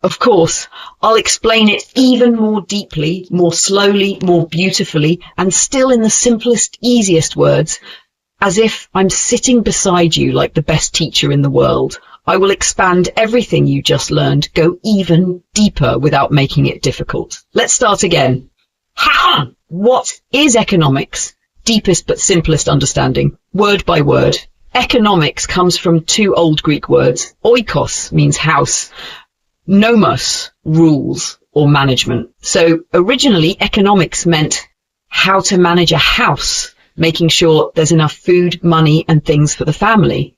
Of course, I'll explain it even more deeply, more slowly, more beautifully, and still in the simplest, easiest words, as if I'm sitting beside you like the best teacher in the world. I will expand everything you just learned, go even deeper without making it difficult. Let's start again. Ha! What is economics? Deepest but simplest understanding, word by word. Economics comes from two old Greek words. Oikos means house. Nomos, rules or management. So originally economics meant how to manage a house, making sure there's enough food, money and things for the family.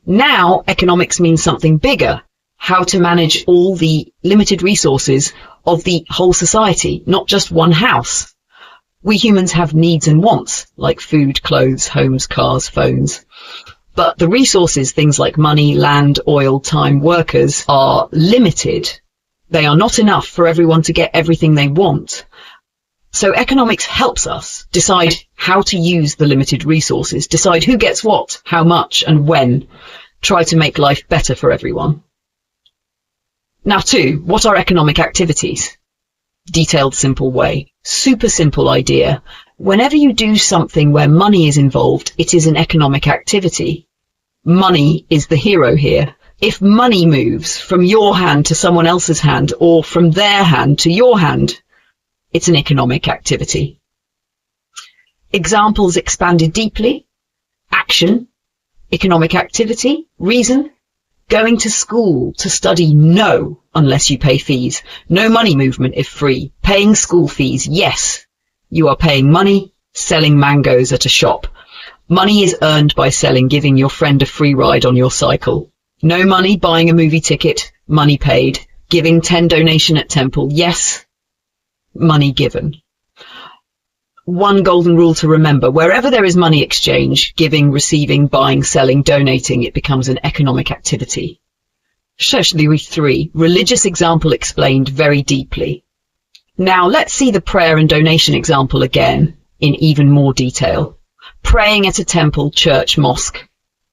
Now economics means something bigger, how to manage all the limited resources of the whole society, not just one house. We humans have needs and wants, like food, clothes, homes, cars, phones. But the resources, things like money, land, oil, time, workers, are limited. They are not enough for everyone to get everything they want. So economics helps us decide how to use the limited resources, decide who gets what, how much, and when. Try to make life better for everyone. Now 2, what are economic activities? Detailed, simple way. Super simple idea. Whenever you do something where money is involved, it is an economic activity. Money is the hero here. If money moves from your hand to someone else's hand, or from their hand to your hand, it's an economic activity. Examples expanded deeply. Action, economic activity, reason. Going to school to study, no, unless you pay fees. No money movement if free. Paying school fees, yes. You are paying money, selling mangoes at a shop. Money is earned by selling, giving your friend a free ride on your cycle. No money, buying a movie ticket, money paid. Giving 10 donation at temple, yes. Money given. One golden rule to remember, wherever there is money exchange, giving, receiving, buying, selling, donating, it becomes an economic activity. 3. Religious example explained very deeply. Now let's see the prayer and donation example again, in even more detail. Praying at a temple, church, mosque.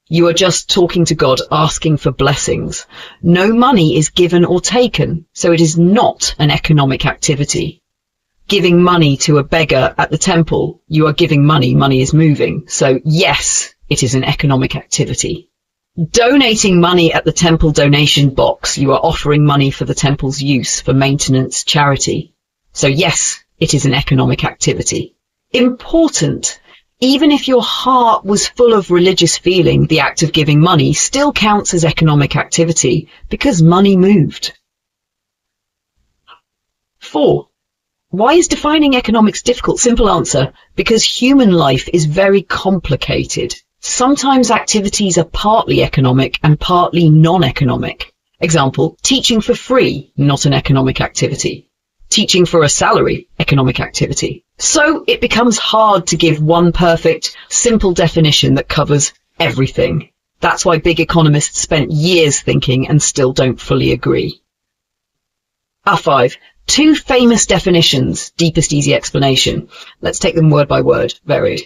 You are just talking to God, asking for blessings. No money is given or taken, so it is not an economic activity. Giving money to a beggar at the temple, you are giving money, money is moving, so yes, it is an economic activity. Donating money at the temple donation box, you are offering money for the temple's use, for maintenance, charity. So yes, it is an economic activity. Important. Even if your heart was full of religious feeling, the act of giving money still counts as economic activity because money moved. 4. Why is defining economics difficult? Simple answer, because human life is very complicated. Sometimes activities are partly economic and partly non-economic. Example, teaching for free, not an economic activity. Teaching for a salary, economic activity. So it becomes hard to give one perfect, simple definition that covers everything. That's why big economists spent years thinking and still don't fully agree. 5. 2 famous definitions, deepest easy explanation. Let's take them word by word, varied.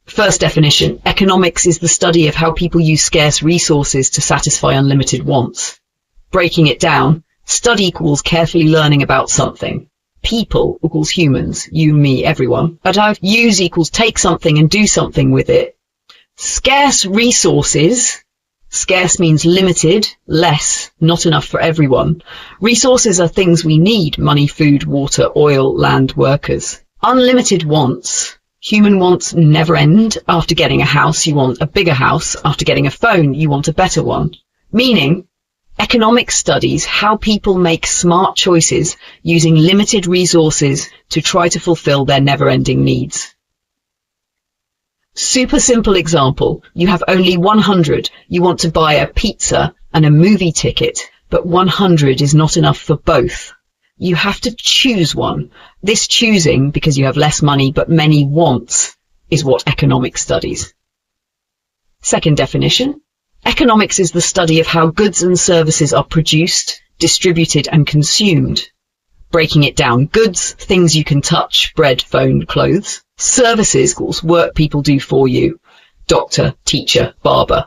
First definition, economics is the study of how people use scarce resources to satisfy unlimited wants. Breaking it down, study equals carefully learning about something. People equals humans, you, me, everyone. But use equals take something and do something with it. Scarce resources, scarce means limited, less, not enough for everyone. Resources are things we need, money, food, water, oil, land, workers. Unlimited wants. Human wants never end. After getting a house, you want a bigger house. After getting a phone, you want a better one. Meaning, economics studies how people make smart choices using limited resources to try to fulfill their never-ending needs. Super simple example. You have only 100. You want to buy a pizza and a movie ticket, but 100 is not enough for both. You have to choose one. This choosing, because you have less money but many wants, is what economics studies. Second definition. Economics is the study of how goods and services are produced, distributed and consumed. Breaking it down, goods, things you can touch, bread, phone, clothes. Services equals work people do for you, doctor, teacher, barber.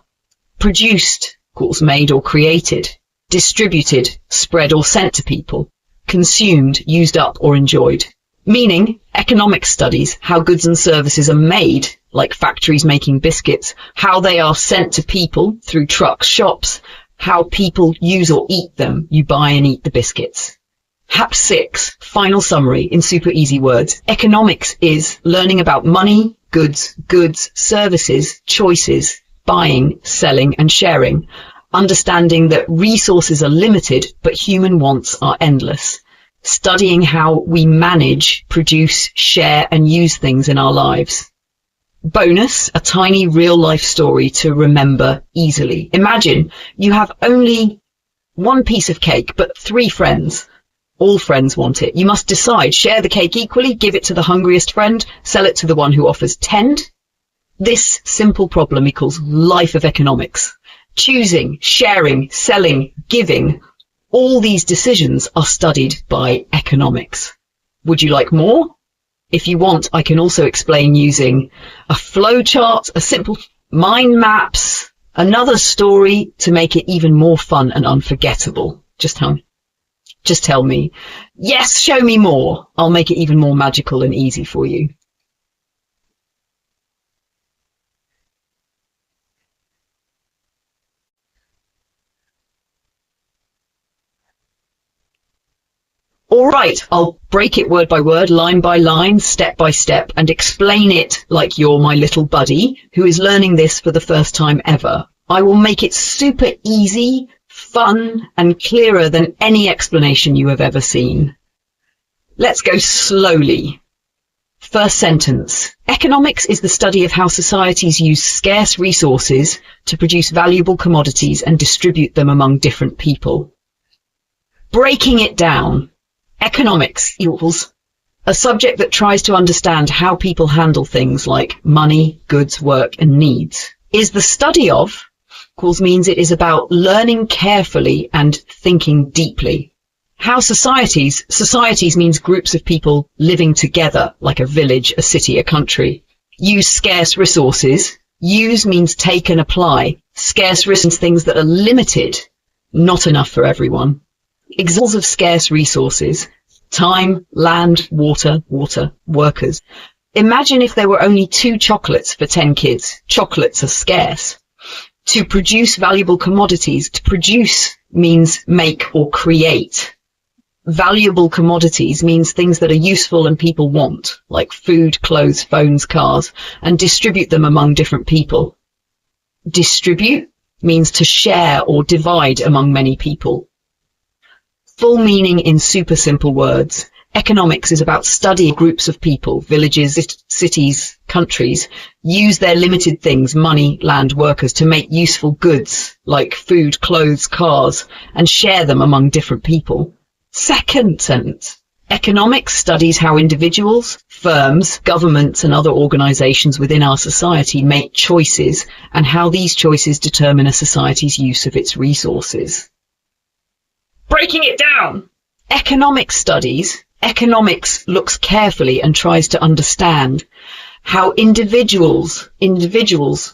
Produced equals made or created. distributed, spread or sent to people, consumed, used up or enjoyed. Meaning, economics studies how goods and services are made, like factories making biscuits, how they are sent to people through trucks, shops, how people use or eat them. You buy and eat the biscuits. HAP 6, final summary in super easy words. Economics is learning about money, goods, services, choices, buying, selling and sharing. Understanding that resources are limited, but human wants are endless. Studying how we manage, produce, share and use things in our lives. Bonus, a tiny real-life story to remember easily. Imagine you have only one piece of cake, but 3 friends. All friends want it. You must decide, share the cake equally, give it to the hungriest friend, sell it to the one who offers 10. This simple problem equals life of economics. Choosing, sharing, selling, giving. All these decisions are studied by economics. Would you like more? If you want, I can also explain using a flow chart, a simple mind maps, another story to make it even more fun and unforgettable. Just tell me, yes, show me more. I'll make it even more magical and easy for you. All right, I'll break it word by word, line by line, step by step, and explain it like you're my little buddy who is learning this for the first time ever. I will make it super easy, fun, and clearer than any explanation you have ever seen. Let's go slowly. First sentence. Economics is the study of how societies use scarce resources to produce valuable commodities and distribute them among different people. Breaking it down. Economics equals a subject that tries to understand how people handle things like money, goods, work, and needs. Is the study of equals means it is about learning carefully and thinking deeply. How societies means groups of people living together, like a village, a city, a country. Use scarce resources. Use means take and apply. Scarce resources, things that are limited, not enough for everyone. Examples of scarce resources: time, land, water, workers. Imagine if there were only 2 chocolates for 10 kids. Chocolates are scarce. To produce valuable commodities, to produce means make or create. Valuable commodities means things that are useful and people want, like food, clothes, phones, cars, and distribute them among different people. Distribute means to share or divide among many people. Full meaning in super simple words. Economics is about studying groups of people, villages, cities, countries, use their limited things, money, land, workers, to make useful goods like food, clothes, cars, and share them among different people. Second sentence. Economics studies how individuals, firms, governments, and other organizations within our society make choices and how these choices determine a society's use of its resources. Breaking it down. Economics looks carefully and tries to understand how individuals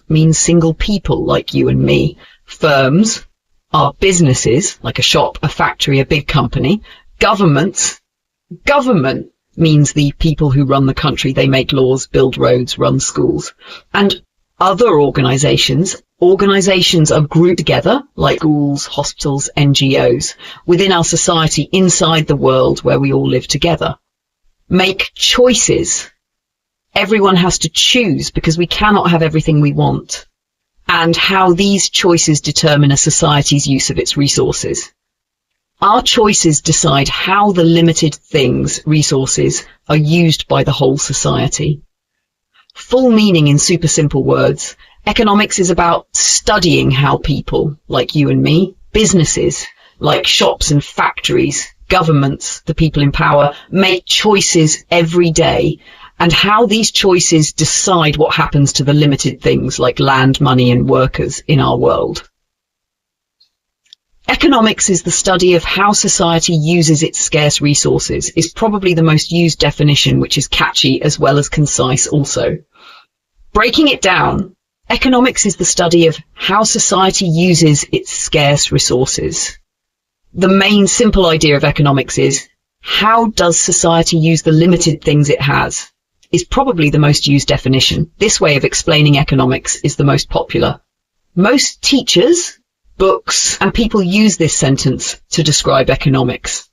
means single people like you and me. Firms are businesses, like a shop, a factory, a big company. Government means the people who run the country. They make laws, build roads, run schools. And other organizations are grouped together, like schools, hospitals, NGOs, within our society, inside the world where we all live together. Make choices. Everyone has to choose because we cannot have everything we want. And how these choices determine a society's use of its resources. Our choices decide how the limited things, resources, are used by the whole society. Full meaning in super simple words. Economics is about studying how people, like you and me, businesses, like shops and factories, governments, the people in power, make choices every day, and how these choices decide what happens to the limited things like land, money, and workers in our world. Economics is the study of how society uses its scarce resources, is probably the most used definition, which is catchy as well as concise also. Breaking it down. Economics is the study of how society uses its scarce resources. The main simple idea of economics is, how does society use the limited things it has? Is probably the most used definition. This way of explaining economics is the most popular. Most teachers, books, and people use this sentence to describe economics,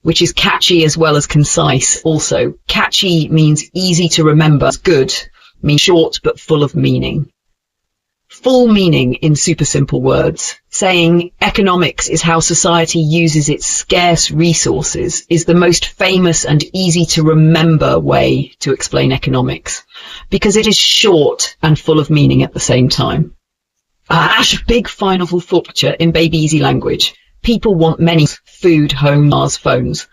which is catchy as well as concise. Also, catchy means easy to remember. Good means short but full of meaning. Full meaning in super simple words. Saying economics is how society uses its scarce resources is the most famous and easy to remember way to explain economics, because it is short and full of meaning at the same time. Big final picture in baby easy language. People want many: food, home, cars, phones.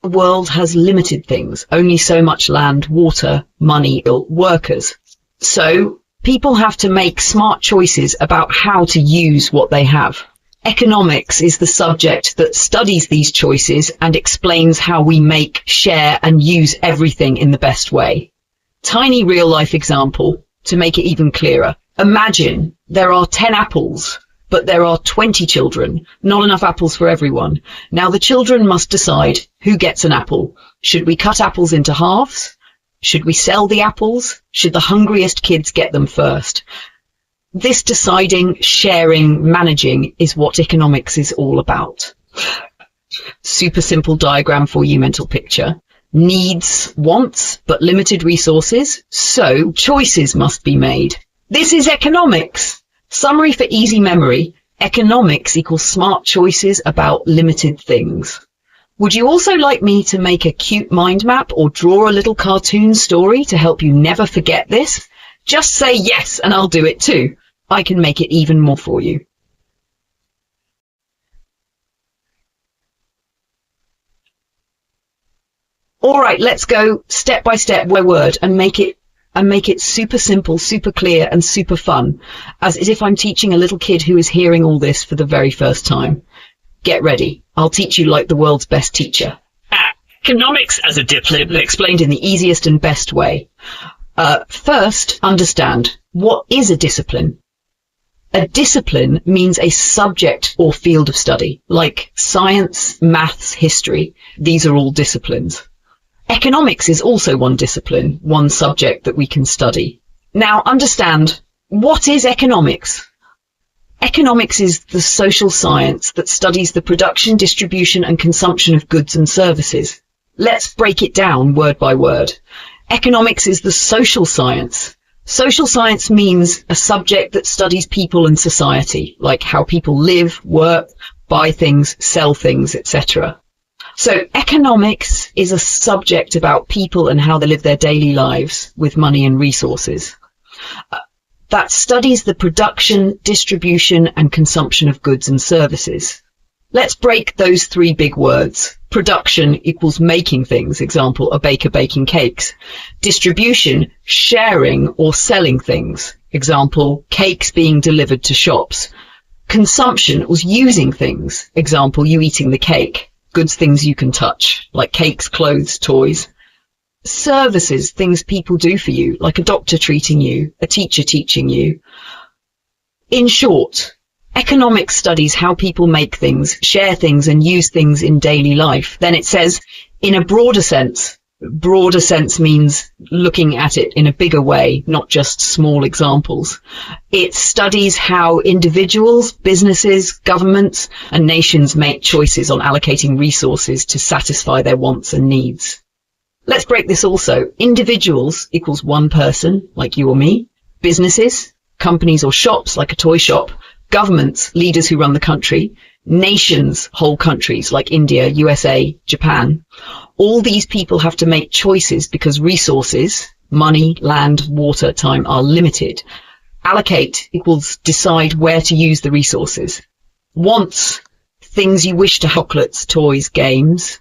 The world has limited things, only so much land, water, money, workers. So people have to make smart choices about how to use what they have. Economics is the subject that studies these choices and explains how we make, share, and use everything in the best way. Tiny real-life example to make it even clearer. Imagine there are 10 apples, but there are 20 children. Not enough apples for everyone. Now the children must decide who gets an apple. Should we cut apples into halves? Should we sell the apples? Should the hungriest kids get them first? This deciding, sharing, managing is what economics is all about. Super simple diagram for you, mental picture. Needs, wants, but limited resources, so choices must be made. This is economics. Summary for easy memory. Economics equals smart choices about limited things. Would you also like me to make a cute mind map or draw a little cartoon story to help you never forget this? Just say yes and I'll do it too. I can make it even more for you. Alright, let's go step by step, word by word, and make it super simple, super clear, and super fun, as if I'm teaching a little kid who is hearing all this for the very first time. Get ready. I'll teach you like the world's best teacher. Economics as a discipline, explained in the easiest and best way. First, understand, what is a discipline? A discipline means a subject or field of study, like science, maths, history. These are all disciplines. Economics is also one discipline, one subject that we can study. Now understand, what is economics? Economics is the social science that studies the production, distribution, and consumption of goods and services. Let's break it down word by word. Economics is the social science. Social science means a subject that studies people and society, like how people live, work, buy things, sell things, etc. So economics is a subject about people and how they live their daily lives with money and resources. That studies the production, distribution, and consumption of goods and services. Let's break those three big words. Production equals making things, example, a baker baking cakes. Distribution, sharing or selling things, example, cakes being delivered to shops. Consumption was using things, example, you eating the cake. Goods, things you can touch, like cakes, clothes, toys. Services, things people do for you, like a doctor treating you, a teacher teaching you. In short, economics studies how people make things, share things, and use things in daily life. Then it says, in a broader sense means looking at it in a bigger way, not just small examples. It studies how individuals, businesses, governments, and nations make choices on allocating resources to satisfy their wants and needs. Let's break this also. Individuals equals one person, like you or me. Businesses, companies or shops, like a toy shop. Governments, leaders who run the country. Nations, whole countries, like India, USA, Japan. All these people have to make choices because resources, money, land, water, time, are limited. Allocate equals decide where to use the resources. Wants, things you wish to have, chocolates, toys, games.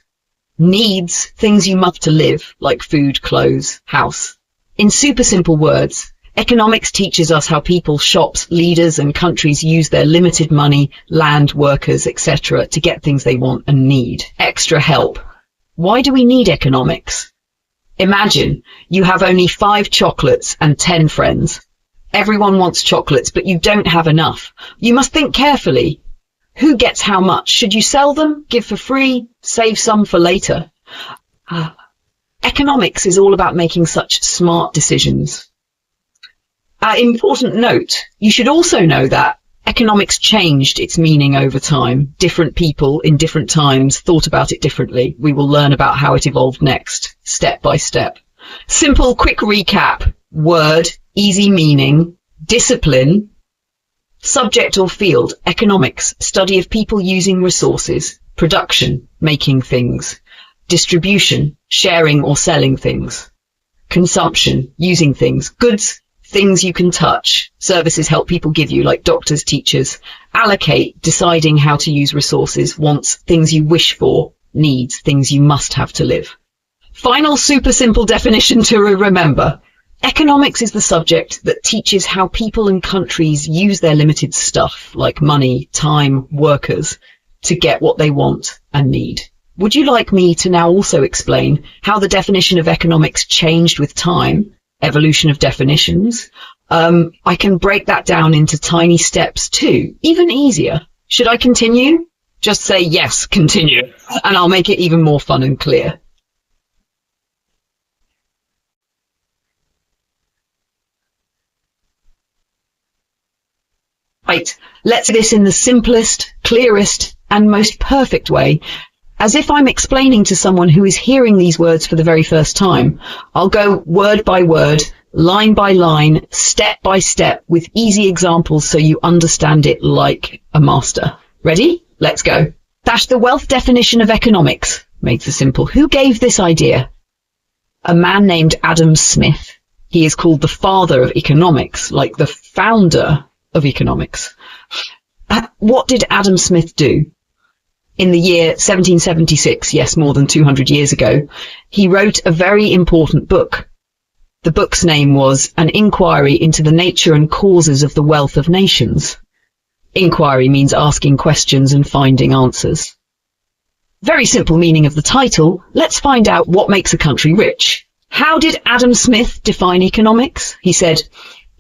Needs, things you must to live, like food, clothes, house. In super simple words, economics teaches us how people, shops, leaders, and countries use their limited money, land, workers, etc. to get things they want and need. Extra help. Why do we need economics? Imagine you have only 5 chocolates and 10 friends. Everyone wants chocolates, but you don't have enough. You must think carefully. Who gets how much? Should you sell them, give for free, save some for later? Economics is all about making such smart decisions. Important note, you should also know that economics changed its meaning over time. Different people in different times thought about it differently. We will learn about how it evolved next, step by step. Simple, quick recap. Word, easy meaning, discipline, subject or field, economics, study of people using resources, production, making things, distribution, sharing or selling things, consumption, using things, goods, things you can touch, services help people give you, like doctors, teachers, allocate, deciding how to use resources, wants, things you wish for, needs, things you must have to live. Final super simple definition to remember. Economics is the subject that teaches how people and countries use their limited stuff, like money, time, workers, to get what they want and need. Would you like me to now also explain how the definition of economics changed with time? Evolution of definitions. I can break that down into tiny steps too, even easier. Should I continue? Just say yes, continue, and I'll make it even more fun and clear. Right, let's do this in the simplest, clearest, and most perfect way, as if I'm explaining to someone who is hearing these words for the very first time. I'll go word by word, line by line, step by step, with easy examples so you understand it like a master. Ready? Let's go. Dash the wealth definition of economics. Made for simple. Who gave this idea? A man named Adam Smith. He is called the father of economics, like the founder of economics. What did Adam Smith do? In the year 1776, yes, more than 200 years ago, he wrote a very important book. The book's name was An Inquiry into the Nature and Causes of the Wealth of Nations. Inquiry means asking questions and finding answers. Very simple meaning of the title. Let's find out what makes a country rich. How did Adam Smith define economics? He said,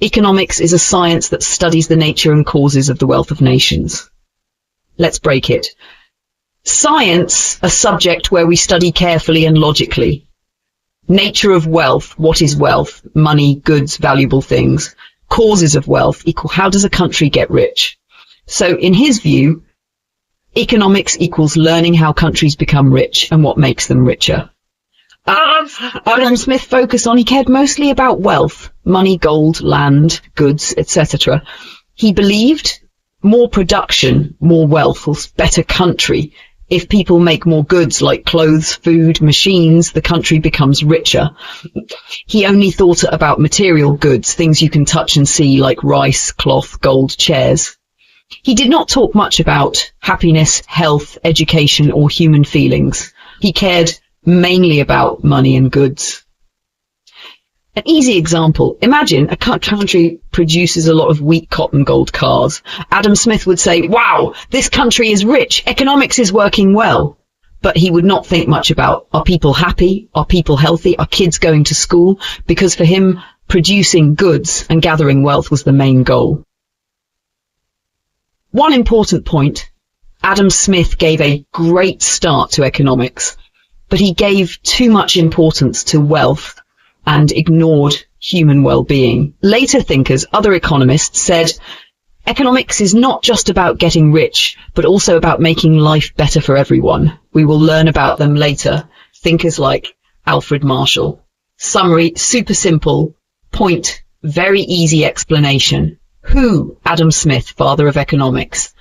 economics is a science that studies the nature and causes of the wealth of nations. Let's break it. Science, a subject where we study carefully and logically. Nature of wealth, what is wealth? Money, goods, valuable things. Causes of wealth equal how does a country get rich? So in his view, economics equals learning how countries become rich and what makes them richer. Adam Smith focused on, he cared mostly about wealth, money, gold, land, goods, etc. He believed more production, more wealth, or better country. If people make more goods like clothes, food, machines, the country becomes richer. He only thought about material goods, things you can touch and see like rice, cloth, gold, chairs. He did not talk much about happiness, health, education, or human feelings. He cared mainly about money and goods. An easy example, imagine a country produces a lot of wheat, cotton, gold cars. Adam Smith would say, wow, this country is rich, economics is working well. But he would not think much about, are people happy, are people healthy, are kids going to school? Because for him, producing goods and gathering wealth was the main goal. One important point, Adam Smith gave a great start to economics, but he gave too much importance to wealth and ignored human well-being. Later thinkers, other economists, said economics is not just about getting rich, but also about making life better for everyone. We will learn about them later. Thinkers like Alfred Marshall. Summary, super simple. Point, very easy explanation. Who? Adam Smith, father of economics.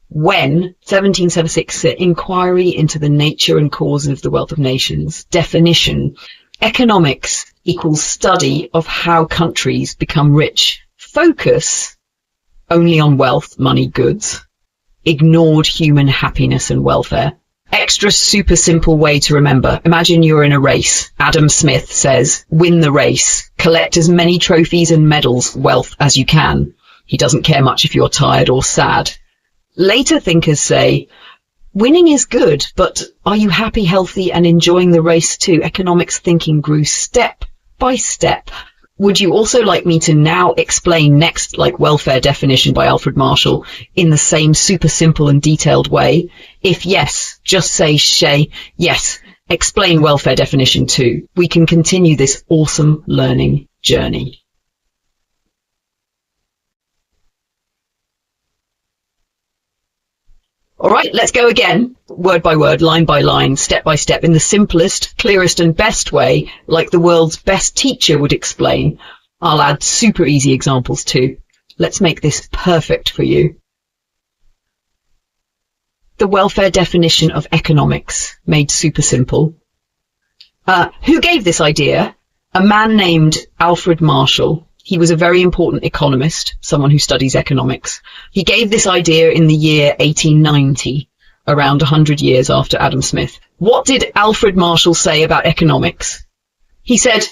When? 1776, Inquiry into the Nature and Causes of the Wealth of Nations. Definition. Economics equals study of how countries become rich. Focus only on wealth, money, goods. Ignored human happiness and welfare. Extra super simple way to remember. Imagine you're in a race. Adam Smith says, win the race. Collect as many trophies and medals, wealth as you can. He doesn't care much if you're tired or sad. Later thinkers say, winning is good, but are you happy, healthy, and enjoying the race too? Economics thinking grew step by step. Would you also like me to now explain next, like welfare definition by Alfred Marshall, in the same super simple and detailed way? If yes, just say, Shay, yes, explain welfare definition too. We can continue this awesome learning journey. All right, let's go again, word by word, line by line, step by step, in the simplest, clearest and best way, like the world's best teacher would explain. I'll add super easy examples too. Let's make this perfect for you. The welfare definition of economics, made super simple. Who gave this idea? A man named Alfred Marshall. He was a very important economist, someone who studies economics. He gave this idea in the year 1890, around 100 years after Adam Smith. What did Alfred Marshall say about economics? He said,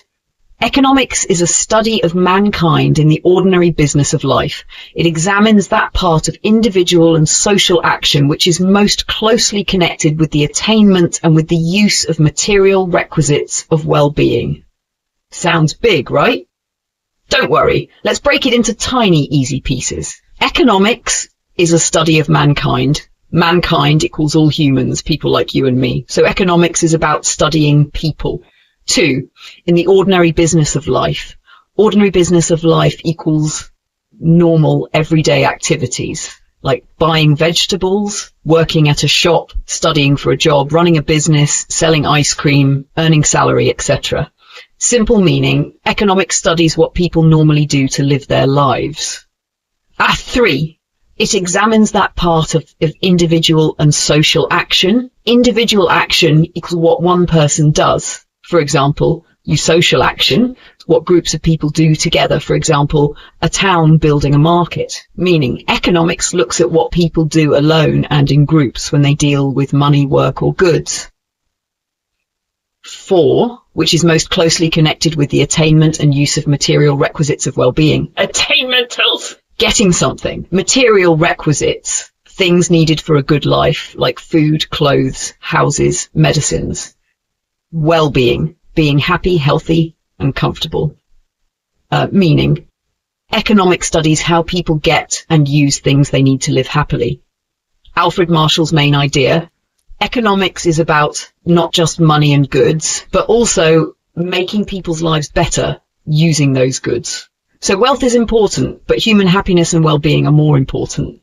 economics is a study of mankind in the ordinary business of life. It examines that part of individual and social action which is most closely connected with the attainment and with the use of material requisites of well-being. Sounds big, right? Don't worry, let's break it into tiny, easy pieces. Economics is a study of mankind. Mankind equals all humans, people like you and me. So economics is about studying people. 2, in the ordinary business of life. Ordinary business of life equals normal, everyday activities, like buying vegetables, working at a shop, studying for a job, running a business, selling ice cream, earning salary, etc. Simple meaning, economics studies what people normally do to live their lives. 3, it examines that part of individual and social action. Individual action equals what one person does. For example, social action, what groups of people do together. For example, a town building a market. Meaning, economics looks at what people do alone and in groups when they deal with money, work or goods. 4, which is most closely connected with the attainment and use of material requisites of well-being. Attainmentals! Getting something. Material requisites. Things needed for a good life, like food, clothes, houses, medicines. Well-being. Being happy, healthy, and comfortable. Meaning, economic studies how people get and use things they need to live happily. Alfred Marshall's main idea. Economics is about not just money and goods, but also making people's lives better using those goods. So wealth is important, but human happiness and well-being are more important.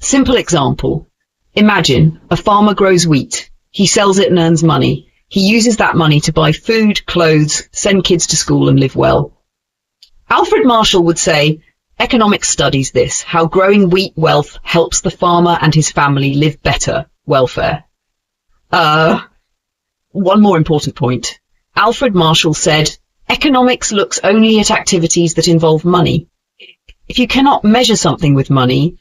Simple example. Imagine a farmer grows wheat. He sells it and earns money. He uses that money to buy food, clothes, send kids to school and live well. Alfred Marshall would say, economics studies this, how growing wheat wealth helps the farmer and his family live better. Welfare. One more important point. Alfred Marshall said, economics looks only at activities that involve money. If you cannot measure something with money,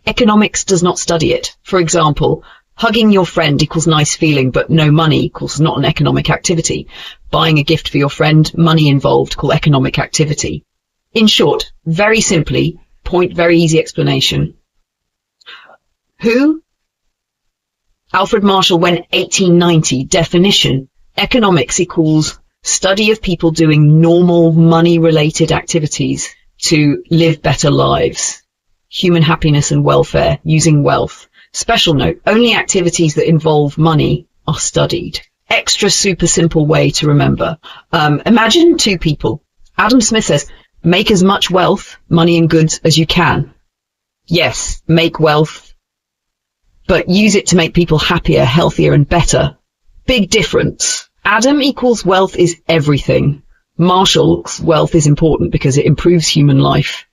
economics does not study it. For example, hugging your friend equals nice feeling, but no money equals not an economic activity. Buying a gift for your friend, money involved, call economic activity. In short, very simply, point, very easy explanation. Who? Alfred Marshall went 1890, definition. Economics equals study of people doing normal money-related activities to live better lives. Human happiness and welfare, using wealth. Special note, only activities that involve money are studied. Extra super simple way to remember. Imagine 2 people. Adam Smith says, make as much wealth, money and goods as you can. Yes, make wealth, but use it to make people happier, healthier and better. Big difference. Adam equals wealth is everything. Marshall's wealth is important because it improves human life.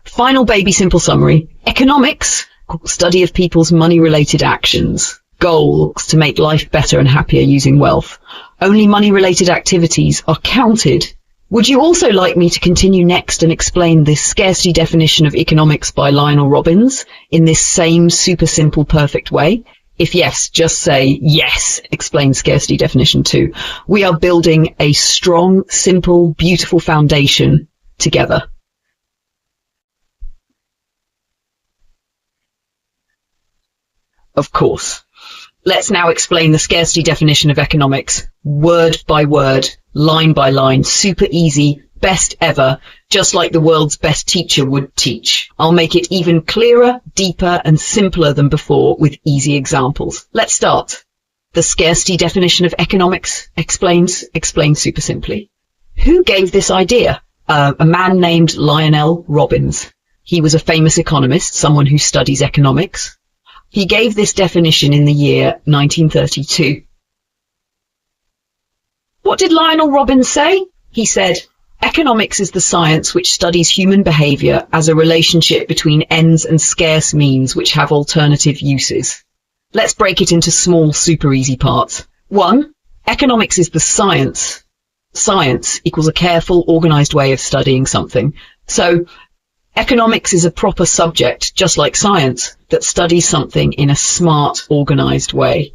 Final baby simple summary. Economics, study of people's money-related actions. Goals, to make life better and happier using wealth. Only money-related activities are counted. Would you also like me to continue next and explain this scarcity definition of economics by Lionel Robbins in this same super simple, perfect way? If yes, just say, yes, explain scarcity definition too. We are building a strong, simple, beautiful foundation together. Of course. Let's now explain the scarcity definition of economics, word by word, line by line, super easy, best ever, just like the world's best teacher would teach. I'll make it even clearer, deeper, and simpler than before with easy examples. Let's start. The scarcity definition of economics explained super simply. Who gave this idea? A man named Lionel Robbins. He was a famous economist, someone who studies economics. He gave this definition in the year 1932. What did Lionel Robbins say? He said, economics is the science which studies human behavior as a relationship between ends and scarce means which have alternative uses. Let's break it into small, super easy parts. 1. Economics is the science. Science equals a careful, organized way of studying something. So, economics is a proper subject, just like science, that studies something in a smart, organized way.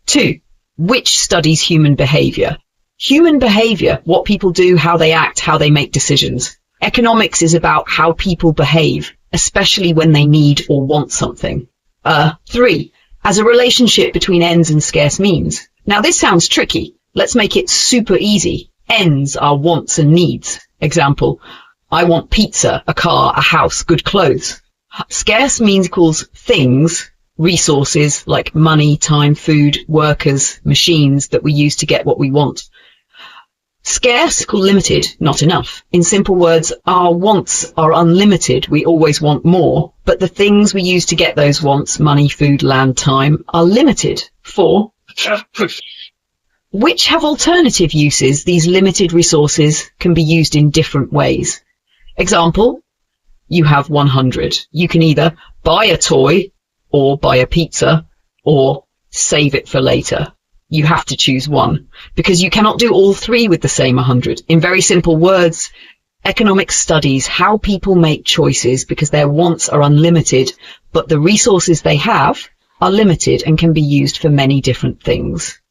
2. Which studies human behavior. Human behavior, what people do, how they act, how they make decisions. Economics is about how people behave, especially when they need or want something. 3. As a relationship between ends and scarce means. Now this sounds tricky. Let's make it super easy. Ends are wants and needs. Example, I want pizza, a car, a house, good clothes. Scarce means equals things, resources like money, time, food, workers, machines that we use to get what we want. Scarce equals limited, not enough. In simple words, our wants are unlimited. We always want more, but the things we use to get those wants, money, food, land, time, are limited. 4. Which have alternative uses. These limited resources can be used in different ways. Example, you have 100. You can either buy a toy, or buy a pizza, or save it for later. You have to choose one, because you cannot do all three with the same 100. In very simple words, economics studies how people make choices because their wants are unlimited, but the resources they have are limited and can be used for many different things.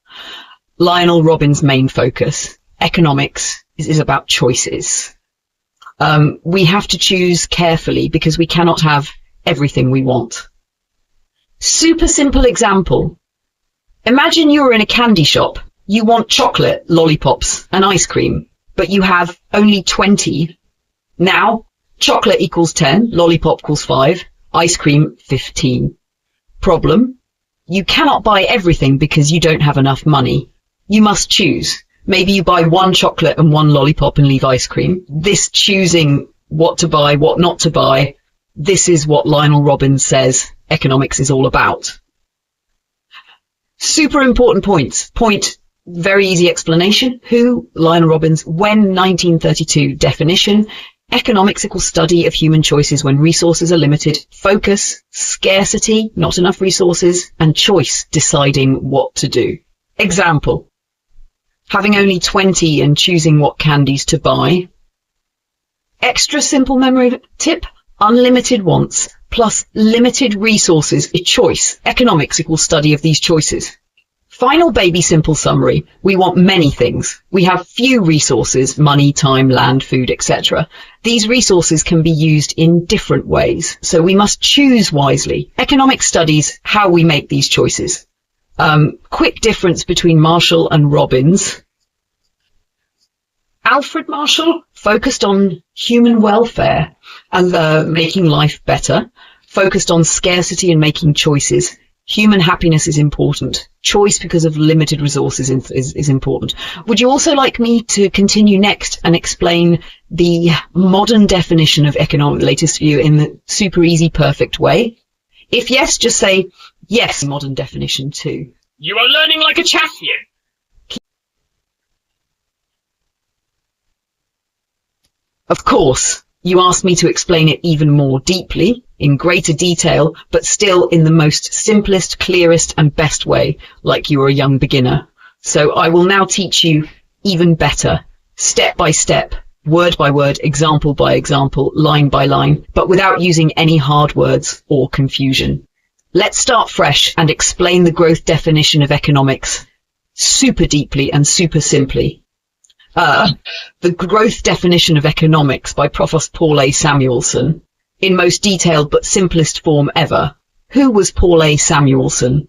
Lionel Robbins' main focus, economics, is about choices. We have to choose carefully because we cannot have everything we want. Super simple example. Imagine you're in a candy shop. You want chocolate, lollipops, and ice cream, but you have only 20. Now, chocolate equals 10, lollipop equals 5, ice cream 15. Problem? You cannot buy everything because you don't have enough money. You must choose. Maybe you buy one chocolate and one lollipop and leave ice cream. This choosing what to buy, what not to buy, this is what Lionel Robbins says economics is all about. Super important points. Point, very easy explanation. Who? Lionel Robbins. When? 1932. Definition. Economics equals study of human choices when resources are limited. Focus. Scarcity, not enough resources. And choice, deciding what to do. Example. Having only 20 and choosing what candies to buy. Extra simple memory tip. Unlimited wants plus limited resources is choice. Economics equals study of these choices. Final baby simple summary. We want many things. We have few resources, money, time, land, food, etc. These resources can be used in different ways, so we must choose wisely. Economics studies how we make these choices. Quick difference between Marshall and Robbins. Alfred Marshall focused on human welfare and making life better, focused on scarcity and making choices. Human happiness is important. Choice because of limited resources is important. Would you also like me to continue next and explain the modern definition of economic latest view in the super easy, perfect way? If yes, just say, yes, modern definition too. You are learning like a champion. Of course, you asked me to explain it even more deeply, in greater detail, but still in the most simplest, clearest and best way, like you were a young beginner. So I will now teach you even better, step by step, word by word, example by example, line by line, but without using any hard words or confusion. Let's start fresh and explain the growth definition of economics super deeply and super simply. The growth definition of economics by Provost Paul A. Samuelson, in most detailed but simplest form ever. Who was Paul A. Samuelson?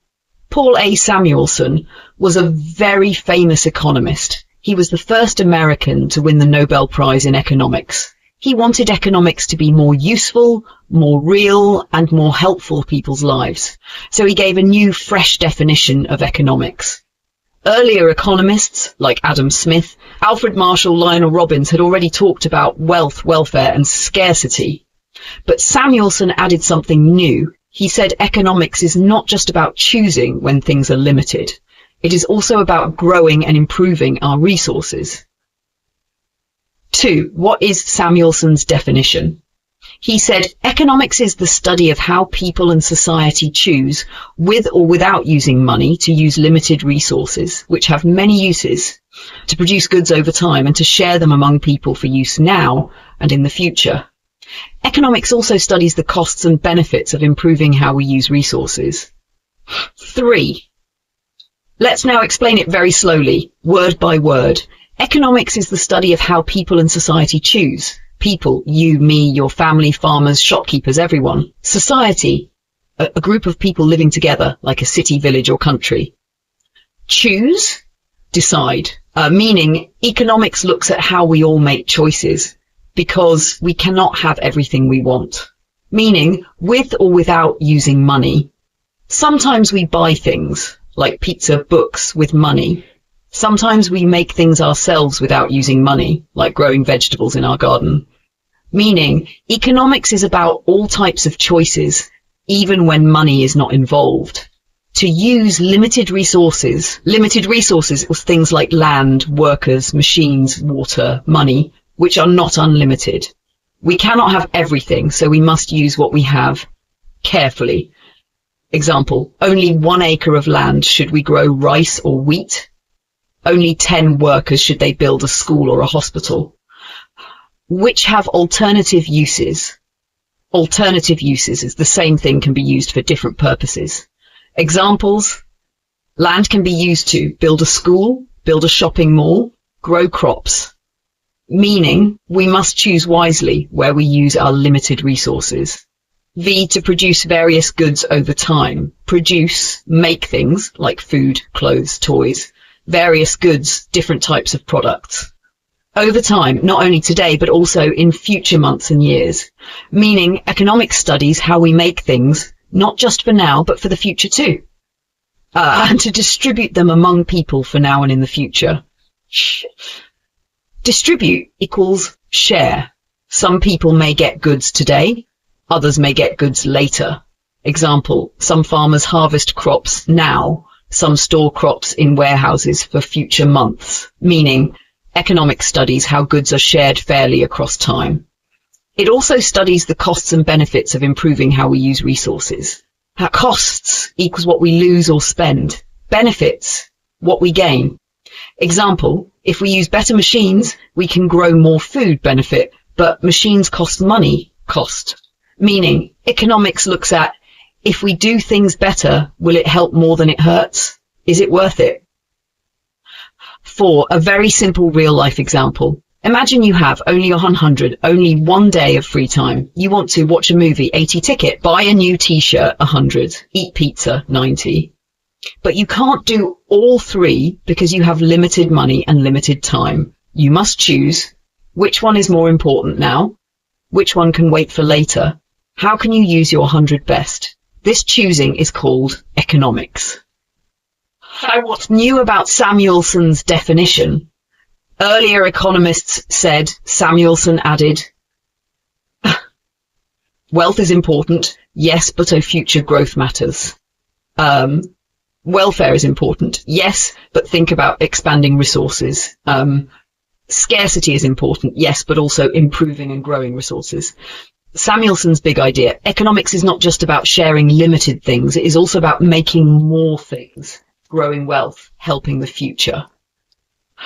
Paul A. Samuelson was a very famous economist. He was the first American to win the Nobel Prize in economics. He wanted economics to be more useful, more real, and more helpful to people's lives. So he gave a new, fresh definition of economics. Earlier economists, like Adam Smith, Alfred Marshall, Lionel Robbins, had already talked about wealth, welfare, and scarcity. But Samuelson added something new. He said economics is not just about choosing when things are limited. It is also about growing and improving our resources. 2. What is Samuelson's definition? He said, economics is the study of how people and society choose, with or without using money, to use limited resources, which have many uses, to produce goods over time and to share them among people for use now and in the future. Economics also studies the costs and benefits of improving how we use resources. 3. Let's now explain it very slowly, word by word. Economics is the study of how people and society choose. People, you, me, your family, farmers, shopkeepers, everyone. Society, a group of people living together, like a city, village, or country. Choose, decide, meaning economics looks at how we all make choices, because we cannot have everything we want. Meaning, with or without using money. Sometimes we buy things, like pizza, books, with money. Sometimes we make things ourselves without using money, like growing vegetables in our garden. Meaning, economics is about all types of choices, even when money is not involved. To use limited resources was things like land, workers, machines, water, money, which are not unlimited. We cannot have everything, so we must use what we have carefully. Example, only 1 acre of land should we grow rice or wheat. Only 10 workers should they build a school or a hospital, which have alternative uses. Alternative uses is the same thing, can be used for different purposes. Examples, land can be used to build a school, build a shopping mall, grow crops. Meaning, we must choose wisely where we use our limited resources. V, to produce various goods over time. Produce, make things like food, clothes, toys. Various goods, different types of products. Over time, not only today, but also in future months and years. Meaning, economics studies how we make things, not just for now, but for the future too. And to distribute them among people for now and in the future. Distribute equals share. Some people may get goods today, others may get goods later. Example, some farmers harvest crops now, some store crops in warehouses for future months, meaning economics studies how goods are shared fairly across time. It also studies the costs and benefits of improving how we use resources. Costs equals what we lose or spend. Benefits, what we gain. Example, if we use better machines, we can grow more food, benefit, but machines cost money, cost. Meaning, economics looks at, if we do things better, will it help more than it hurts? Is it worth it? 4. A very simple real-life example. Imagine you have only 100, only 1 day of free time. You want to watch a movie, 80 ticket, buy a new t-shirt, 100, eat pizza, 90. But you can't do all 3 because you have limited money and limited time. You must choose which one is more important now, which one can wait for later. How can you use your 100 best? This choosing is called economics. What's new about Samuelson's definition? Earlier economists said, Samuelson added, wealth is important, yes, but future growth matters. Welfare is important, yes, but think about expanding resources. Scarcity is important, yes, but also improving and growing resources. Samuelson's big idea, economics is not just about sharing limited things, it is also about making more things, growing wealth, helping the future.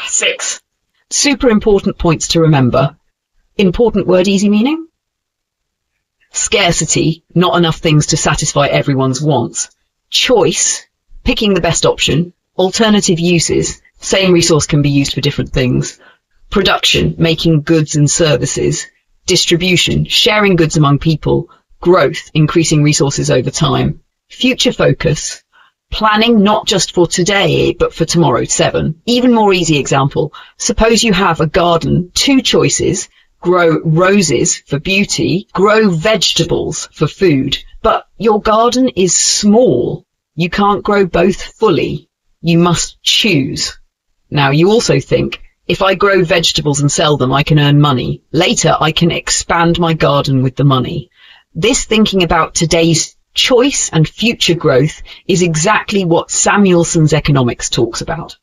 6. Super important points to remember. Important word, easy meaning? Scarcity, not enough things to satisfy everyone's wants. Choice, picking the best option. Alternative uses, same resource can be used for different things. Production, making goods and services. Distribution, sharing goods among people. Growth, increasing resources over time. Future focus, Planning not just for today, but for tomorrow. 7. Even more easy example. Suppose you have a garden, 2 choices. Grow roses for beauty, grow vegetables for food. But your garden is small. You can't grow both fully. You must choose. Now you also think, if I grow vegetables and sell them, I can earn money. Later, I can expand my garden with the money. This thinking about today's choice and future growth is exactly what Samuelson's economics talks about.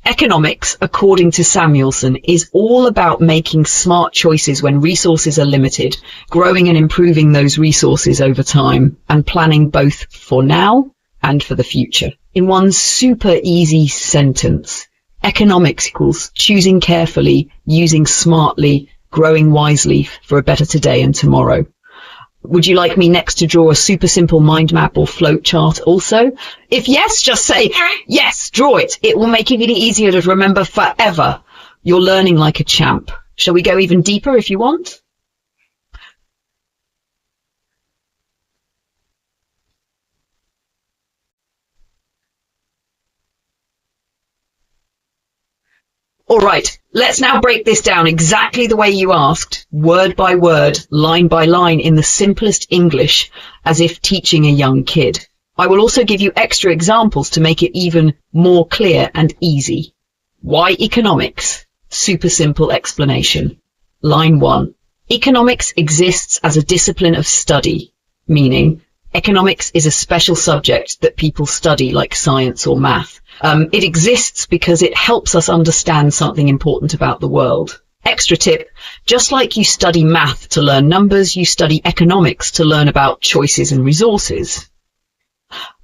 Economics, according to Samuelson, is all about making smart choices when resources are limited, growing and improving those resources over time, and planning both for now and for the future. In one super easy sentence, economics equals choosing carefully, using smartly, growing wisely for a better today and tomorrow. Would you like me next to draw a super simple mind map or float chart also? If yes, just say, yes, draw it. It will make it really easier to remember forever. You're learning like a champ. Shall we go even deeper if you want? All right, let's now break this down exactly the way you asked, word by word, line by line, in the simplest English, as if teaching a young kid. I will also give you extra examples to make it even more clear and easy. Why economics? Super simple explanation. Line 1. Economics exists as a discipline of study, meaning economics is a special subject that people study like science or math. It exists because it helps us understand something important about the world. Extra tip, just like you study math to learn numbers, you study economics to learn about choices and resources.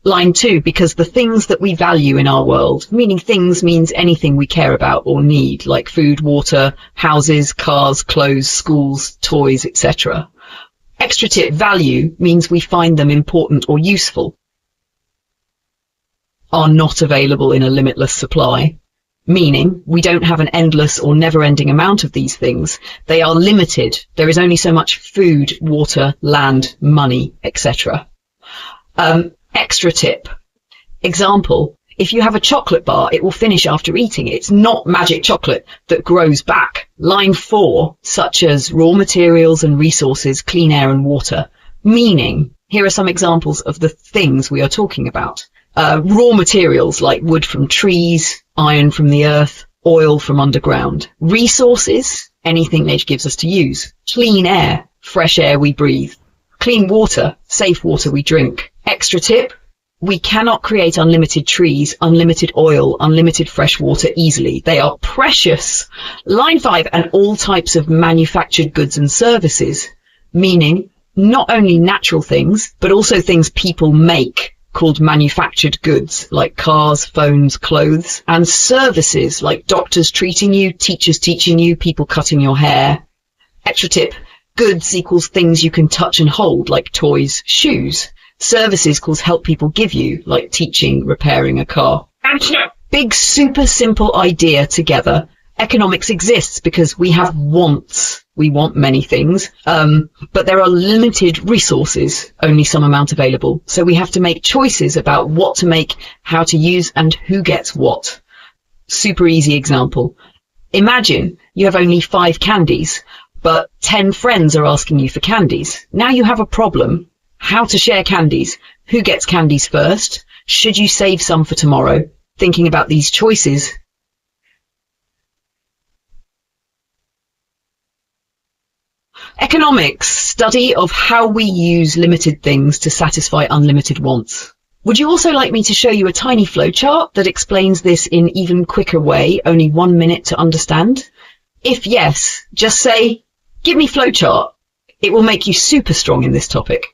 Line 2, because the things that we value in our world, meaning things means anything we care about or need, like food, water, houses, cars, clothes, schools, toys, etc. Extra tip, value means we find them important or useful, are not available in a limitless supply, meaning we don't have an endless or never-ending amount of these things. They are limited. There is only so much food, water, land, money, etc. Extra tip. Example, if you have a chocolate bar, it will finish after eating it. It's not magic chocolate that grows back. Line 4, such as raw materials and resources, clean air and water, meaning, here are some examples of the things we are talking about. Raw materials like wood from trees, iron from the earth, oil from underground. Resources, anything nature gives us to use. Clean air, fresh air we breathe. Clean water, safe water we drink. Extra tip, we cannot create unlimited trees, unlimited oil, unlimited fresh water easily. They are precious. Line 5, and all types of manufactured goods and services, meaning not only natural things, but also things people make, called manufactured goods, like cars, phones, clothes, and services like doctors treating you, teachers teaching you, people cutting your hair. Extra tip, goods equals things you can touch and hold, like toys, shoes. Services equals help people give you, like teaching, repairing a car. Big super simple idea together. Economics exists because we have wants. We want many things, but there are limited resources, only some amount available. So we have to make choices about what to make, how to use, and who gets what. Super easy example. Imagine you have only 5 candies, but 10 friends are asking you for candies. Now you have a problem. How to share candies? Who gets candies first? Should you save some for tomorrow? Thinking about these choices. Economics, study of how we use limited things to satisfy unlimited wants. Would you also like me to show you a tiny flowchart that explains this in even quicker way, only 1 minute to understand? If yes, just say, give me flowchart. It will make you super strong in this topic.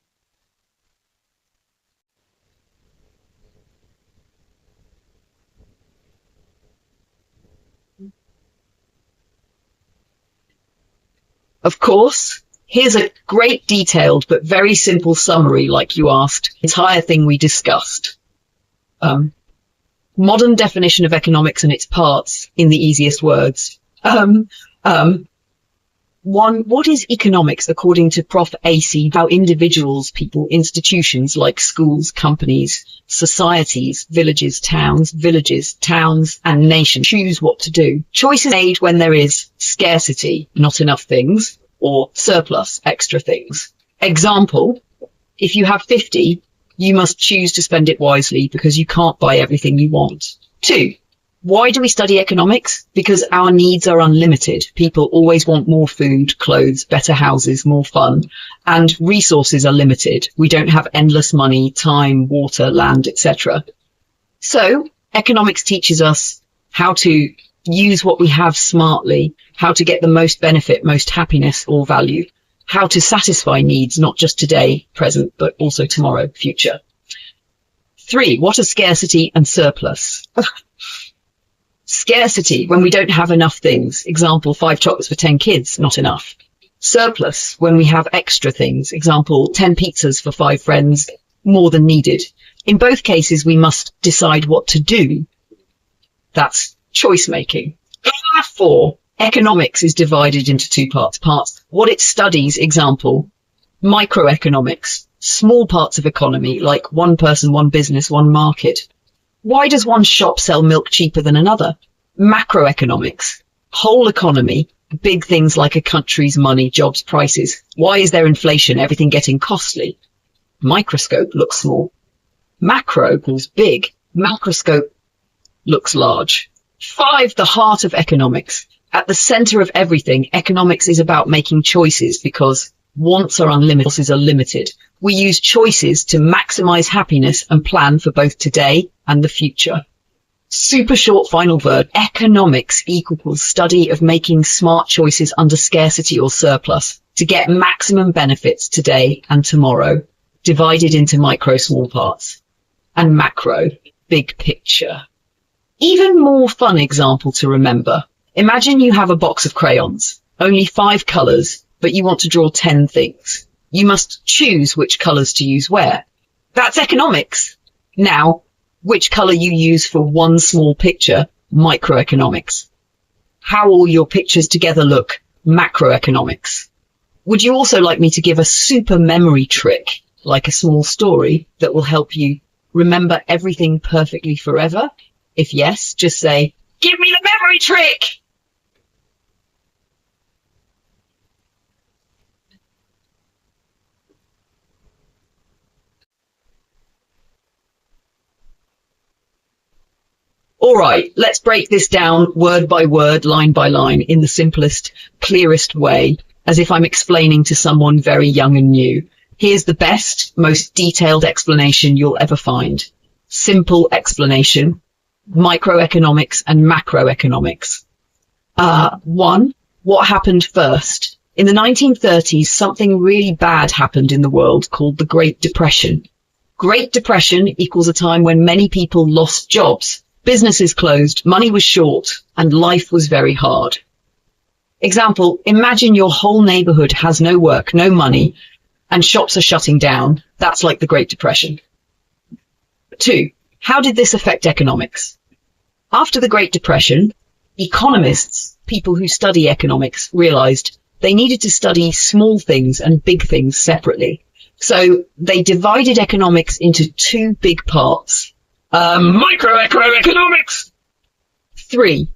Of course, here's a great detailed but very simple summary, like you asked, the entire thing we discussed. Modern definition of economics and its parts in the easiest words. One, what is economics according to Prof. AC? How individuals, people, institutions like schools, companies, societies, villages, towns, and nations choose what to do. Choices made when there is scarcity, not enough things, or surplus, extra things. Example, if you have 50, you must choose to spend it wisely because you can't buy everything you want. 2. Why do we study economics? Because our needs are unlimited. People always want more food, clothes, better houses, more fun, and resources are limited. We don't have endless money, time, water, land, etc. So, economics teaches us how to use what we have smartly, how to get the most benefit, most happiness or value, how to satisfy needs, not just today, present, but also tomorrow, future. 3. What are scarcity and surplus? Scarcity, when we don't have enough things. Example, 5 chocolates for 10 kids, not enough. Surplus, when we have extra things. Example, 10 pizzas for 5 friends, more than needed. In both cases, we must decide what to do. That's choice making. 4. Economics is divided into 2 parts. What it studies, example, microeconomics, small parts of economy, like one person, one business, one market. Why does one shop sell milk cheaper than another? Macroeconomics, whole economy, big things like a country's money, jobs, prices. Why is there inflation, everything getting costly? Microscope looks small. Macro equals big. Macroscope looks large. 5, the heart of economics. At the center of everything, economics is about making choices because wants are unlimited, resources are limited. We use choices to maximize happiness and plan for both today and the future. Super short final word. Economics equals study of making smart choices under scarcity or surplus to get maximum benefits today and tomorrow, divided into micro small parts, and macro big picture. Even more fun example to remember. Imagine you have a box of crayons, only 5 colors, but you want to draw 10 things. You must choose which colors to use where. That's economics. Now, which color you use for one small picture, microeconomics. How all your pictures together look, macroeconomics. Would you also like me to give a super memory trick, like a small story, that will help you remember everything perfectly forever? If yes, just say, "Give me the memory trick!" All right, let's break this down word by word, line by line, in the simplest, clearest way, as if I'm explaining to someone very young and new. Here's the best, most detailed explanation you'll ever find. Simple explanation. Microeconomics and macroeconomics. 1. What happened first? In the 1930s, something really bad happened in the world called the Great Depression. Great Depression equals a time when many people lost jobs. Businesses closed, money was short, and life was very hard. Example, imagine your whole neighborhood has no work, no money, and shops are shutting down. That's like the Great Depression. 2. How did this affect economics? After the Great Depression, economists, people who study economics, realized they needed to study small things and big things separately. So they divided economics into 2 big parts. Microeconomics! 3.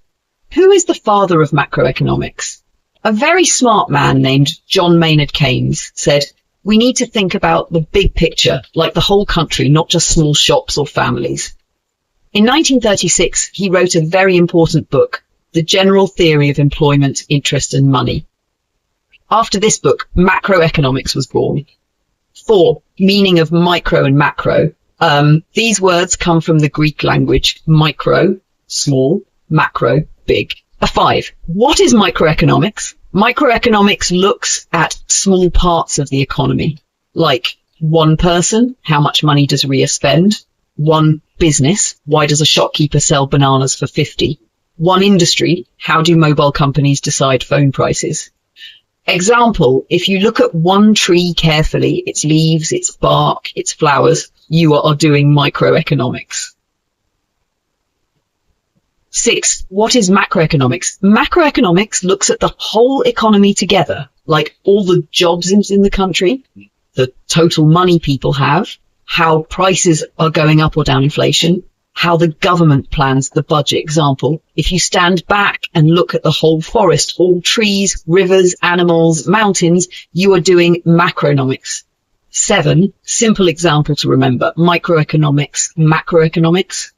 Who is the father of macroeconomics? A very smart man named John Maynard Keynes said, we need to think about the big picture, like the whole country, not just small shops or families. In 1936, he wrote a very important book, The General Theory of Employment, Interest and Money. After this book, macroeconomics was born. 4. Meaning of micro and macro. These words come from the Greek language, micro, small, macro, big. 5. What is microeconomics? Microeconomics looks at small parts of the economy, like one person, how much money does Ria spend? One business, why does a shopkeeper sell bananas for 50? One industry, how do mobile companies decide phone prices? Example, if you look at one tree carefully, its leaves, its bark, its flowers, you are doing microeconomics. 6. What is macroeconomics? Macroeconomics looks at the whole economy together, like all the jobs in the country, the total money people have, how prices are going up or down inflation, how the government plans the budget. Example, if you stand back and look at the whole forest, all trees, rivers, animals, mountains, you are doing macroeconomics. 7. Simple example to remember. Microeconomics, macroeconomics,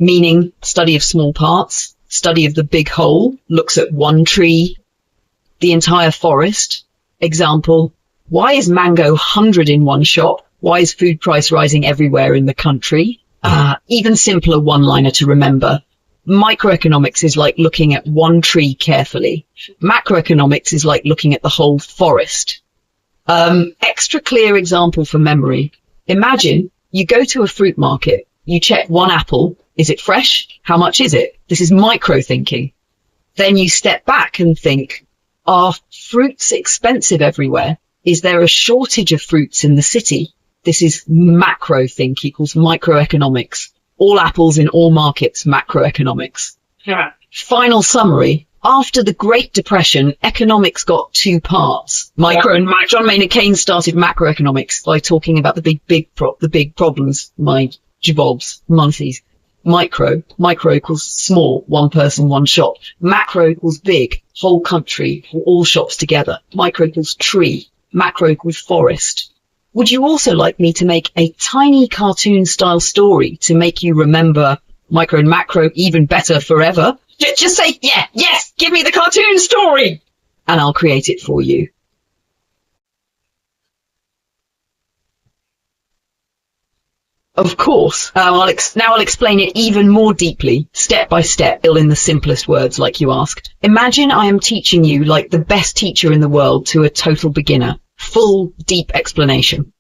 meaning study of small parts, study of the big whole, looks at one tree, the entire forest. Example, why is mango 100 in one shop? Why is food price rising everywhere in the country? Even simpler one-liner to remember. Microeconomics is like looking at one tree carefully. Macroeconomics is like looking at the whole forest. Extra clear example for memory. Imagine you go to a fruit market. You check one apple. Is it fresh? How much is it? This is micro thinking. Then you step back and think, are fruits expensive everywhere? Is there a shortage of fruits in the city? This is macro think equals microeconomics. All apples in all markets, macroeconomics. Yeah. Final summary. After the Great Depression, economics got two parts. Micro and macro. John Maynard Keynes started macroeconomics by talking about the big problems, my jobs, monkeys. Micro equals small, one person, one shop. Macro equals big, whole country, all shops together. Micro equals tree. Macro equals forest. Would you also like me to make a tiny cartoon style story to make you remember micro and macro even better forever? Just say, yeah, yes, give me the cartoon story, and I'll create it for you. Of course. Now I'll explain it even more deeply, step by step, in the simplest words like you asked. Imagine I am teaching you like the best teacher in the world to a total beginner. Full, deep explanation.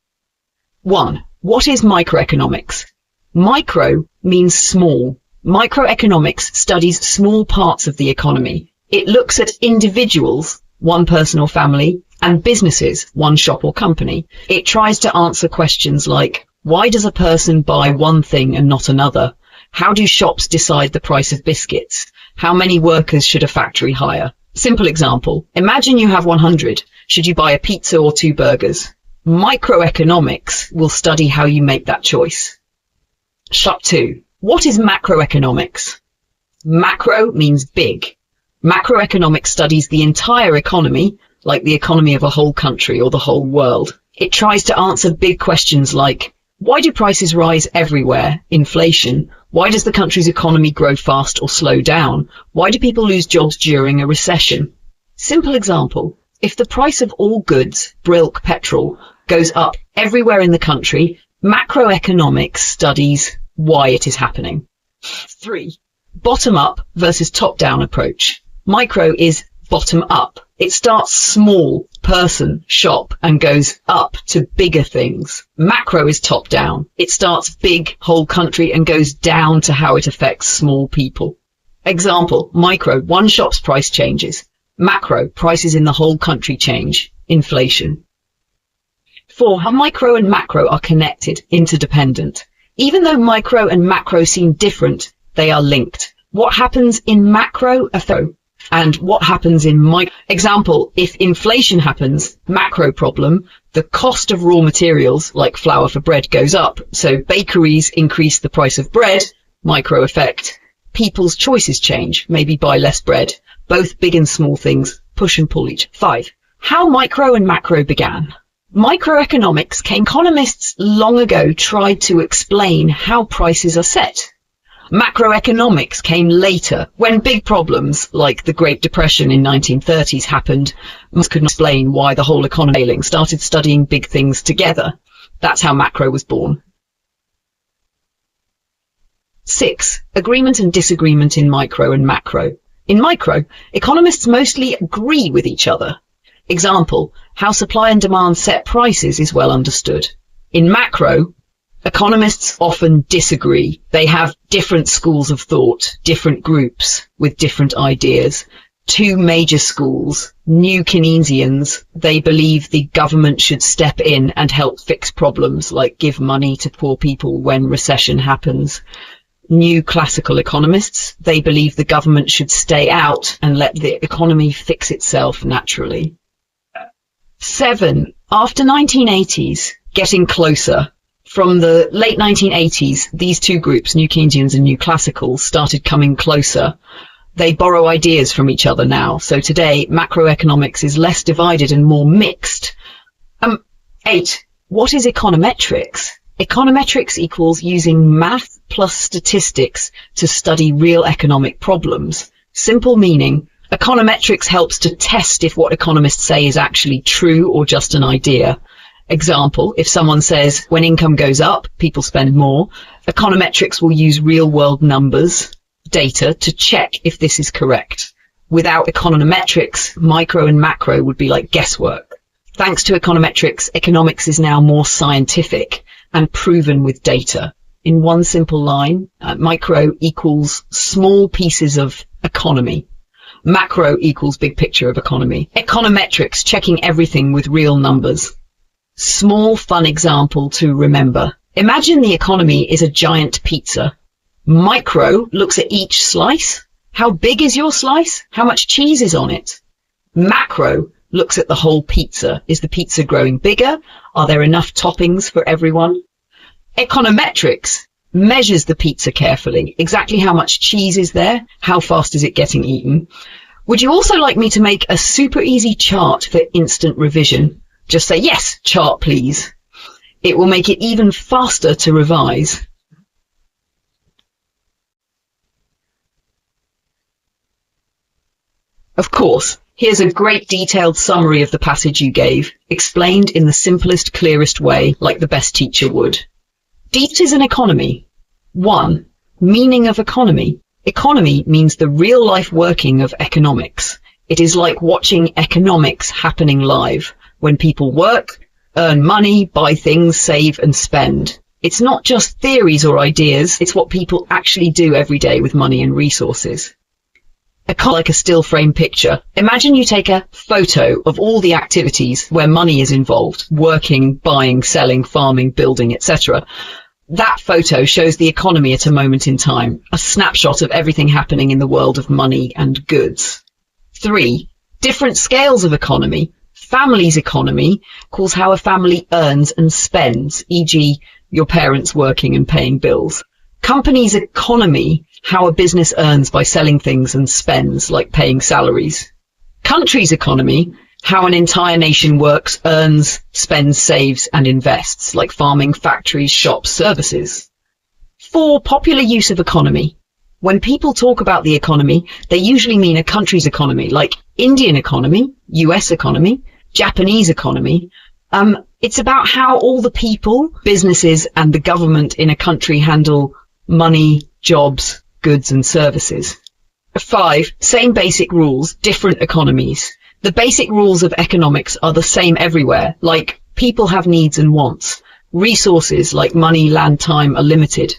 1. What is microeconomics? Micro means small. Microeconomics studies small parts of the economy. It looks at individuals, one person or family, and businesses, one shop or company. It tries to answer questions like, why does a person buy one thing and not another? How do shops decide the price of biscuits? How many workers should a factory hire? Simple example. Imagine you have 100. Should you buy a pizza or 2 burgers? Microeconomics will study how you make that choice. Step 2. What is macroeconomics? Macro means big. Macroeconomics studies the entire economy, like the economy of a whole country or the whole world. It tries to answer big questions like, why do prices rise everywhere? Inflation. Why does the country's economy grow fast or slow down? Why do people lose jobs during a recession? Simple example. If the price of all goods, milk, petrol, goes up everywhere in the country, macroeconomics studies why it is happening. 3. Bottom-up versus top-down approach. Micro is bottom-up. It starts small, person, shop, and goes up to bigger things. Macro is top-down. It starts big, whole country, and goes down to how it affects small people. Example, micro, one shop's price changes. Macro, prices in the whole country change. Inflation. 4. How micro and macro are connected, interdependent. Even though micro and macro seem different, they are linked. What happens in macro affects and what happens in micro. Example, if inflation happens, macro problem, the cost of raw materials like flour for bread goes up, so bakeries increase the price of bread, micro effect. People's choices change, maybe buy less bread. Both big and small things push and pull each. 5. How micro and macro began. Microeconomics came. Economists long ago tried to explain how prices are set. Macroeconomics came later, when big problems like the Great Depression in 1930s happened. Most couldn't explain why the whole economy failing, started studying big things together. That's how macro was born. 6. Agreement and disagreement in micro and macro. In micro, economists mostly agree with each other. Example, how supply and demand set prices is well understood. In macro, economists often disagree. They have different schools of thought, different groups with different ideas. 2 major schools, New Keynesians, they believe the government should step in and help fix problems like give money to poor people when recession happens. New classical economists, they believe the government should stay out and let the economy fix itself naturally. 7. After 1980s, getting closer. From the late 1980s, these two groups, New Keynesians and New Classicals, started coming closer. They borrow ideas from each other now. So today, macroeconomics is less divided and more mixed. 8. What is econometrics? Econometrics equals using math plus statistics to study real economic problems. Simple meaning, econometrics helps to test if what economists say is actually true or just an idea. Example, if someone says when income goes up, people spend more, econometrics will use real-world numbers, data, to check if this is correct. Without econometrics, micro and macro would be like guesswork. Thanks to econometrics, economics is now more scientific and proven with data. In one simple line, micro equals small pieces of economy. Macro equals big picture of economy. Econometrics, checking everything with real numbers. Small fun example to remember. Imagine the economy is a giant pizza. Micro looks at each slice. How big is your slice? How much cheese is on it? Macro looks at the whole pizza. Is the pizza growing bigger? Are there enough toppings for everyone? Econometrics measures the pizza carefully. Exactly how much cheese is there? How fast is it getting eaten? Would you also like me to make a super easy chart for instant revision? Just say, yes, chart please. It will make it even faster to revise. Of course, here's a great detailed summary of the passage you gave, explained in the simplest, clearest way, like the best teacher would. What is an economy? 1. Meaning of economy. Economy means the real-life working of economics. It is like watching economics happening live. When people work, earn money, buy things, save and spend. It's not just theories or ideas, it's what people actually do every day with money and resources. Like a still frame picture. Imagine you take a photo of all the activities where money is involved, working, buying, selling, farming, building, etc. That photo shows the economy at a moment in time, a snapshot of everything happening in the world of money and goods. 3. Different scales of economy. Family's economy calls how a family earns and spends, e.g. your parents working and paying bills. Company's economy, how a business earns by selling things and spends, like paying salaries. Country's economy, how an entire nation works, earns, spends, saves and invests, like farming, factories, shops, services. 4. Popular use of economy. When people talk about the economy, they usually mean a country's economy, like Indian economy, US economy, Japanese economy. It's about how all the people, businesses and the government in a country handle money, jobs, goods and services. 5. Same basic rules, different economies. The basic rules of economics are the same everywhere, like people have needs and wants. Resources like money, land, time are limited.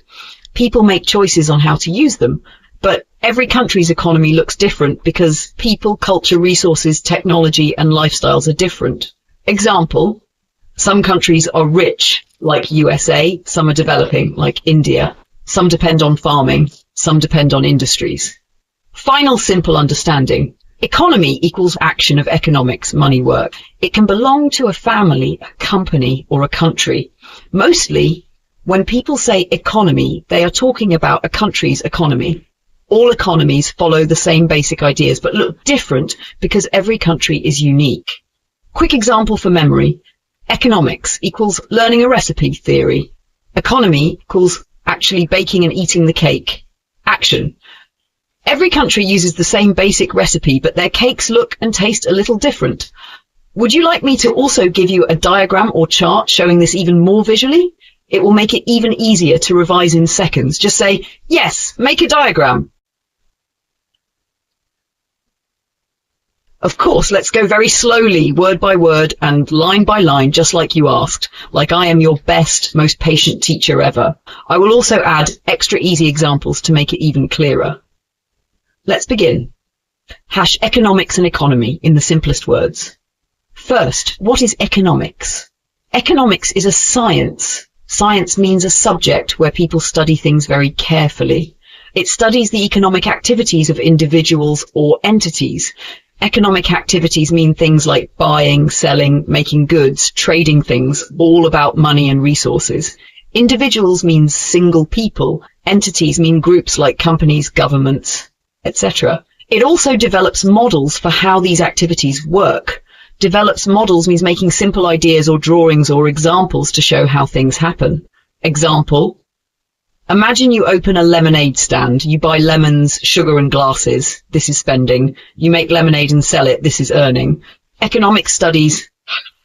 People make choices on how to use them, but every country's economy looks different because people, culture, resources, technology and lifestyles are different. Example, some countries are rich, like USA, some are developing, like India. Some depend on farming, some depend on industries. Final simple understanding. Economy equals action of economics, money, work. It can belong to a family, a company, or a country. Mostly, when people say economy, they are talking about a country's economy. All economies follow the same basic ideas, but look different because every country is unique. Quick example for memory. Economics equals learning a recipe theory. Economy equals actually baking and eating the cake. Action. Every country uses the same basic recipe, but their cakes look and taste a little different. Would you like me to also give you a diagram or chart showing this even more visually? It will make it even easier to revise in seconds. Just say, yes, make a diagram. Of course, let's go very slowly, word by word and line by line, just like you asked, like I am your best, most patient teacher ever. I will also add extra easy examples to make it even clearer. Let's begin. Economics and economy in the simplest words. First, what is economics? Economics is a science. Science means a subject where people study things very carefully. It studies the economic activities of individuals or entities. Economic activities mean things like buying, selling, making goods, trading things, all about money and resources. Individuals means single people. Entities mean groups like companies, governments, etc. It also develops models for how these activities work. Develops models means making simple ideas or drawings or examples to show how things happen. Example: imagine you open a lemonade stand. You buy lemons, sugar and glasses. This is spending. You make lemonade and sell it. This is earning. Economics studies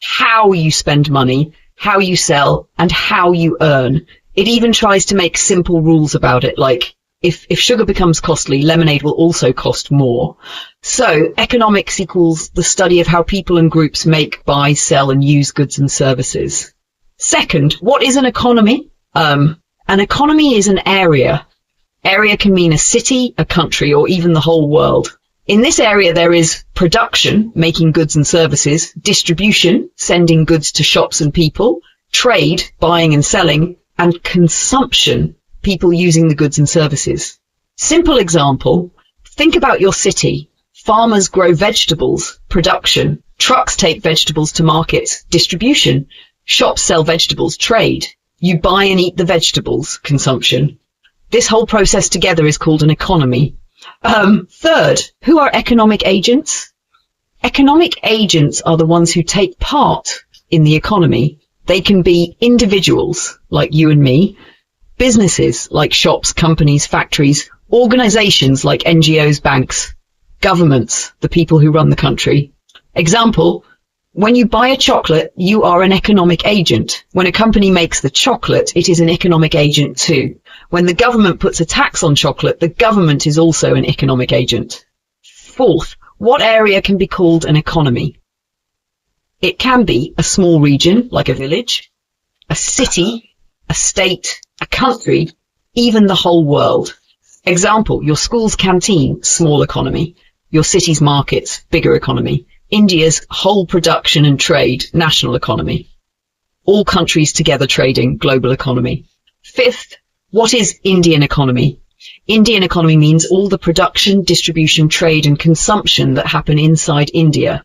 how you spend money, how you sell, and how you earn. It even tries to make simple rules about it, like if sugar becomes costly, lemonade will also cost more. So economics equals the study of how people and groups make, buy, sell, and use goods and services. Second, what is an economy? An economy is an area. Area can mean a city, a country, or even the whole world. In this area, there is production, making goods and services, distribution, sending goods to shops and people, trade, buying and selling, and consumption, people using the goods and services. Simple example, think about your city. Farmers grow vegetables, production. Trucks take vegetables to markets, distribution. Shops sell vegetables, trade. You buy and eat the vegetables, consumption. This whole process together is called an economy. Third, who are economic agents? Economic agents are the ones who take part in the economy. They can be individuals, like you and me, businesses, like shops, companies, factories, organizations, like NGOs, banks, governments, the people who run the country. Example, when you buy a chocolate, you are an economic agent. When a company makes the chocolate, it is an economic agent too. When the government puts a tax on chocolate, the government is also an economic agent. Fourth, what area can be called an economy? It can be a small region, like a village, a city, a state, a country, even the whole world. Example, your school's canteen, small economy. Your city's markets, bigger economy. India's whole production and trade, national economy. All countries together trading, global economy. Fifth, what is Indian economy? Indian economy means all the production, distribution, trade and consumption that happen inside India.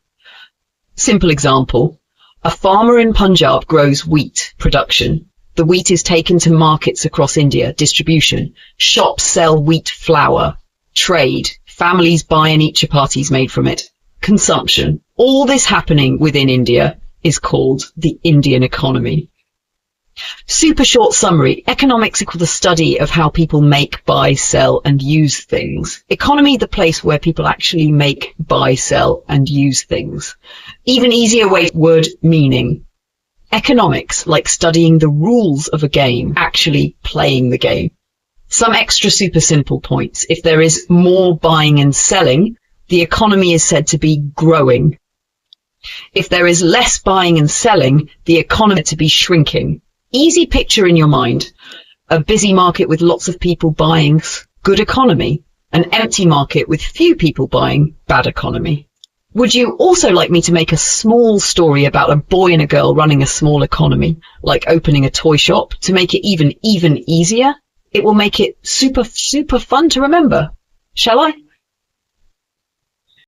Simple example, a farmer in Punjab grows wheat, production. The wheat is taken to markets across India, distribution. Shops sell wheat flour, trade. Families buy and eat chapatis made from it, consumption. All this happening within India is called the Indian economy. Super short summary. Economics equals the study of how people make, buy, sell, and use things. Economy, the place where people actually make, buy, sell, and use things. Even easier way, word meaning. Economics, like studying the rules of a game, actually playing the game. Some extra super simple points. If there is more buying and selling, the economy is said to be growing. If there is less buying and selling, the economy to be shrinking. Easy picture in your mind. A busy market with lots of people buying, good economy. An empty market with few people buying, bad economy. Would you also like me to make a small story about a boy and a girl running a small economy, like opening a toy shop, to make it even easier? It will make it super fun to remember. Shall I?